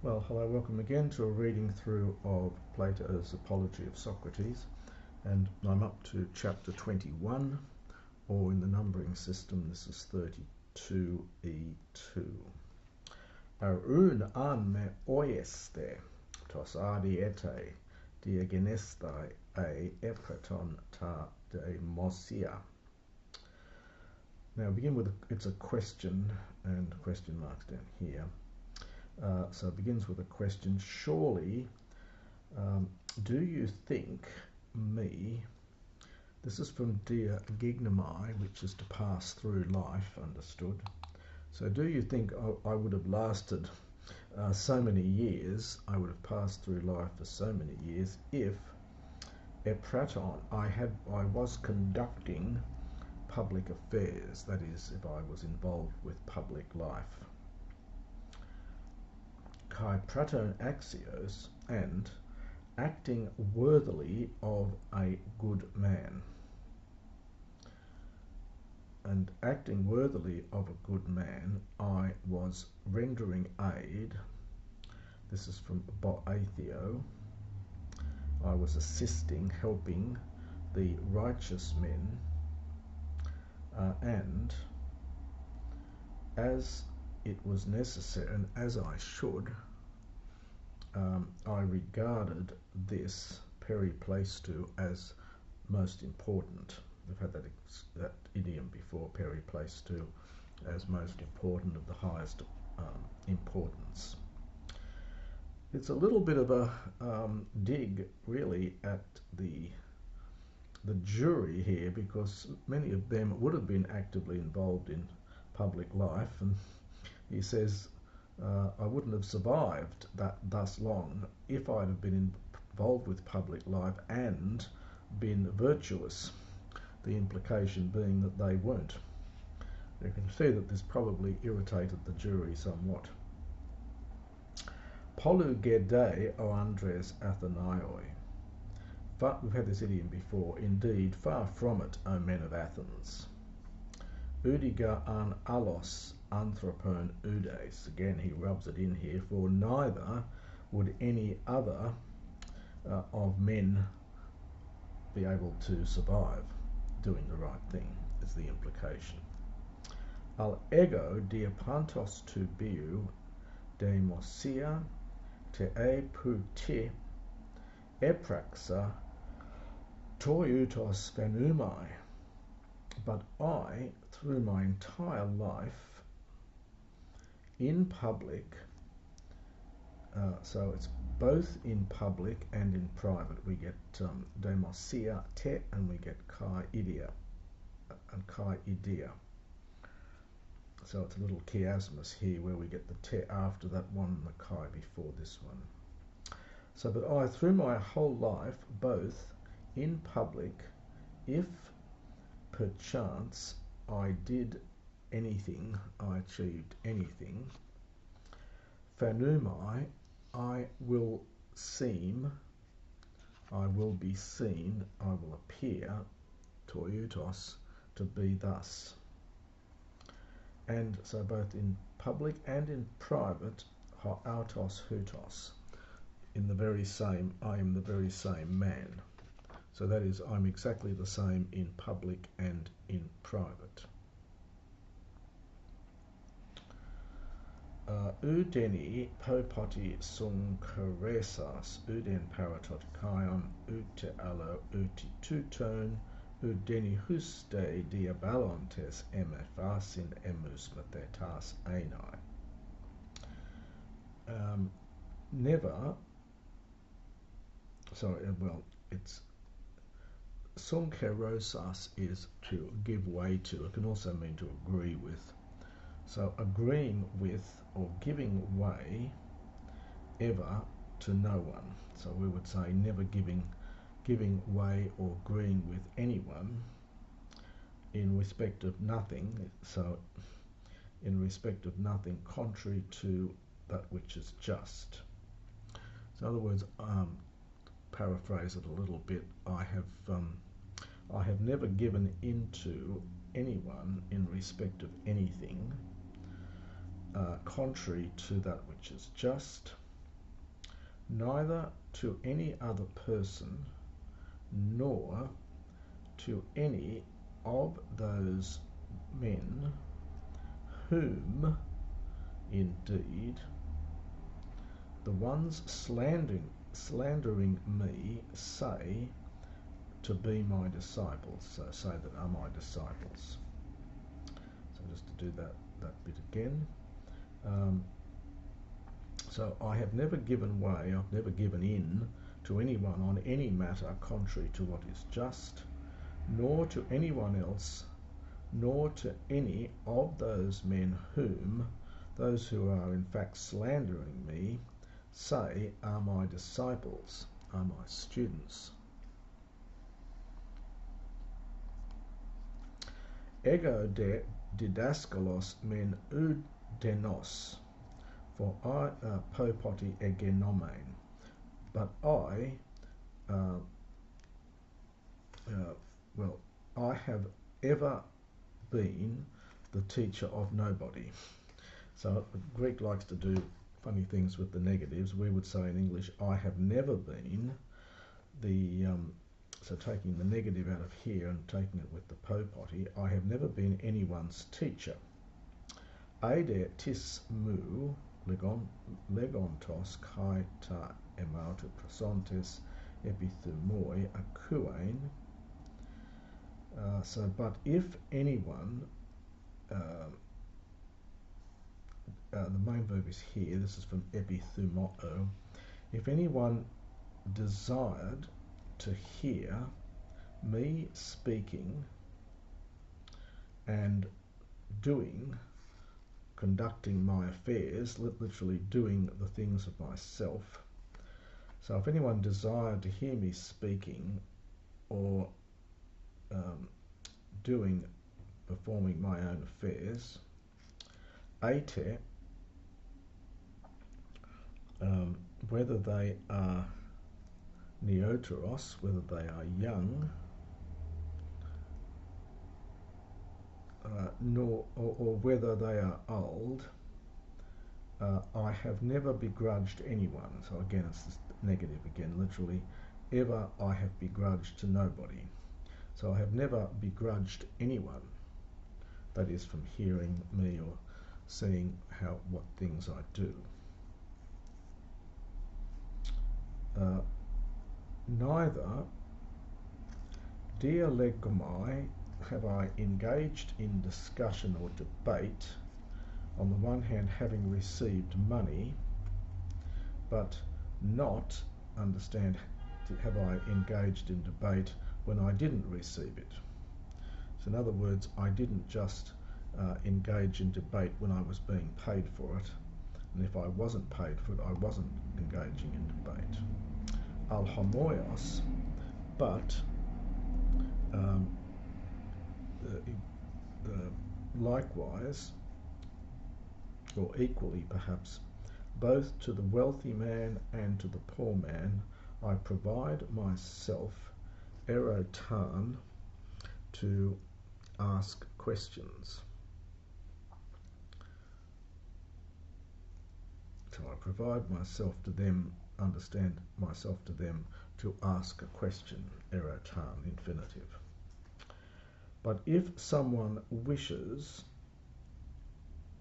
Well, hello, welcome again to a reading through of Plato's Apology of Socrates, and I'm up to chapter 21, or in the numbering system this is 32e2. Arun an me oieste, tos adi ete, diagenestai a epreton ta de mosia. Now begin with, it's a question, and question marks down here. So it begins with a question. Surely, do you think me, this is from dia gignomai, which is to pass through life, understood. So do you think I would have lasted so many years, I would have passed through life for so many years, if epraton, I was conducting public affairs, that is, if I was involved with public life. Kai praton axios, and acting worthily of a good man. And acting worthily of a good man, I was rendering aid. This is from Boatheo. I was assisting, helping the righteous men, and as it was necessary, and as I should, I regarded this periplaisto as most important. We've had that idiom before, periplaisto, as most important, of the highest importance. It's a little bit of a dig, really, at the jury here, because many of them would have been actively involved in public life, and he says, I wouldn't have survived that thus long if I'd have been involved with public life and been virtuous, the implication being that they weren't. You can see that this probably irritated the jury somewhat. Polu gede o Andres Athenaioi. We've had this idiom before. Indeed, far from it, O men of Athens. Udiga an alos anthropon udes. Again, he rubs it in here, for neither would any other of men be able to survive doing the right thing, is the implication. Al ego diapantos tu biu demosia te e pu te epraxa toiutos phenumai. But I, through my entire life, in public, so it's both in public and in private, we get demosia te, and we get kai idea, and kai idea. So it's a little chiasmus here where we get the te after that one and the kai before this one. So, but I, through my whole life, both in public, if perchance I did anything, I achieved anything, phanumai, I will seem, I will be seen, I will appear, toiutos, to be thus. And so both in public and in private, ho autos hutos, in the very same, I am the very same man. So that is, I'm exactly the same in public and in private. Udeni popoti sum caresas, uden paratotikaon, ute allo uti tuton, udeni huste diabalontes emephasin emus mathetas einai. Never, sorry, well, it's sonkerosas is to give way to. It can also mean to agree with. So agreeing with or giving way ever to no one. So we would say never giving way or agreeing with anyone in respect of nothing. So in respect of nothing contrary to that which is just. So in other words, paraphrase it a little bit, I have never given into anyone in respect of anything contrary to that which is just, neither to any other person, nor to any of those men whom, indeed, the ones slandering me say to be my disciples. So say that are my disciples. So just to do that bit again. So I have never given way, I've never given in to anyone on any matter contrary to what is just, nor to anyone else, nor to any of those men whom, those who are in fact slandering me, say are my disciples, are my students. Ego didaskalos men oudenos, for I popoti egenomen, but I, I have ever been the teacher of nobody. So Greek likes to do funny things with the negatives. We would say in English, I have never been the, so taking the negative out of here and taking it with the popoti, I have never been anyone's teacher. Eide tis mu legontos kai ta emautu prosontes epithumoi akuein. So, but if anyone, the main verb is here, this is from epithumoo, if anyone desired to hear me speaking and conducting my affairs, literally doing the things of myself. So if anyone desired to hear me speaking or performing my own affairs, ate, whether they are neoteros, whether they are young, or whether they are old, I have never begrudged anyone. So again, it's this negative again, literally, ever I have begrudged to nobody. So I have never begrudged anyone, that is from hearing me or seeing what things I do. Neither dialegomai have I engaged in discussion or debate, on the one hand having received money, but not, understand, have I engaged in debate when I didn't receive it. So in other words, I didn't just engage in debate when I was being paid for it, and if I wasn't paid for it, I wasn't engaging in debate. Al homoios, but likewise, or equally perhaps, both to the wealthy man and to the poor man, I provide myself erotan to ask questions. So I provide myself to them, understand myself to them, to ask a question, erotan, infinitive. But if someone wishes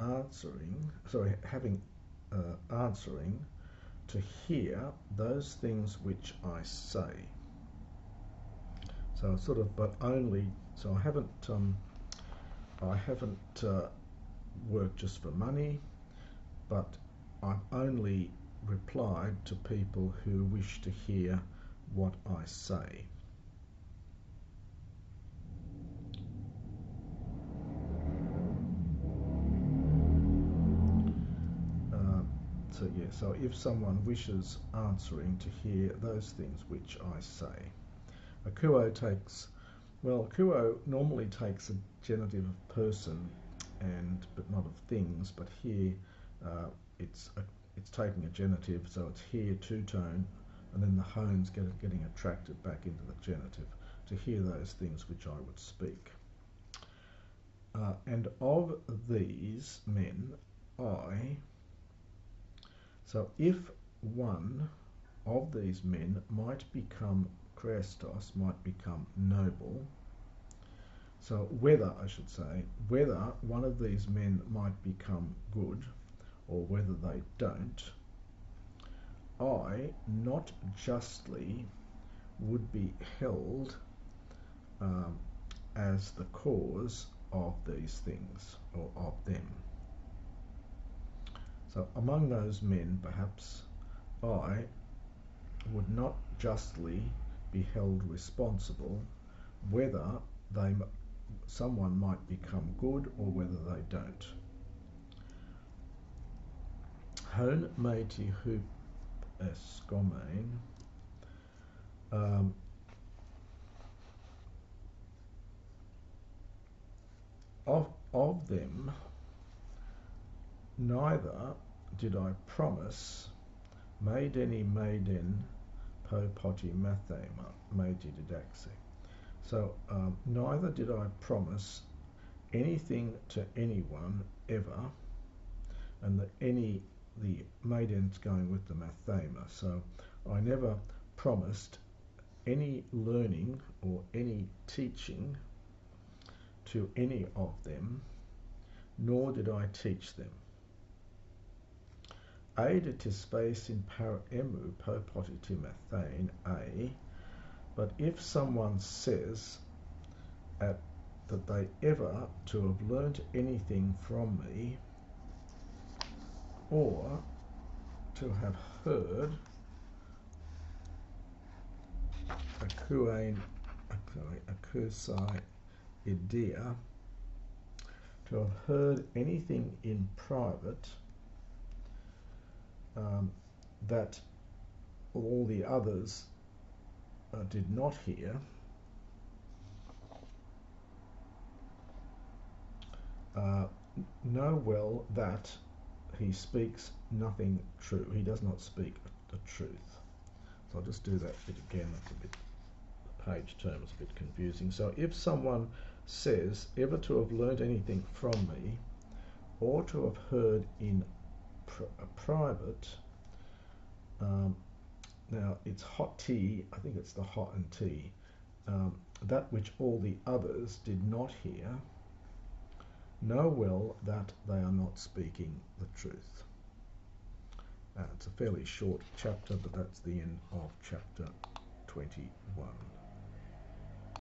answering to hear those things which I say. So sort of, but only, so I haven't worked just for money, but I've only replied to people who wish to hear what I say. So if someone wishes answering to hear those things which I say. Akuo normally takes a genitive of person but not of things, but here it's taking a genitive, so it's here two-tone, and then the hone's getting attracted back into the genitive to hear those things which I would speak. And of these men, so if one of these men might become Christos, might become noble. So whether, I should say, whether one of these men might become good or whether they don't, I not justly would be held as the cause of these things, or of them. So among those men, perhaps, I would not justly be held responsible whether someone might become good or whether they don't. Hon meiti hup escomein, of them neither did I promise maiden po poti mathema meiti didaxe. So neither did I promise anything to anyone ever, and the maiden's going with the mathema. So I never promised any learning or any teaching to any of them, nor did I teach them. Eidetis space in para emu po potiti mathane a. But if someone says that they ever to have learnt anything from me, or to have heard akusai idea, to have heard anything in private that all the others did not hear, know well that he speaks nothing true. He does not speak the truth. So I'll just do that bit again. That's a bit, the page term is a bit confusing. So if someone says ever to have learnt anything from me, or to have heard in private, now it's hot tea, I think it's the hot and tea, that which all the others did not hear, know well that they are not speaking the truth. It's a fairly short chapter, but that's the end of chapter 21.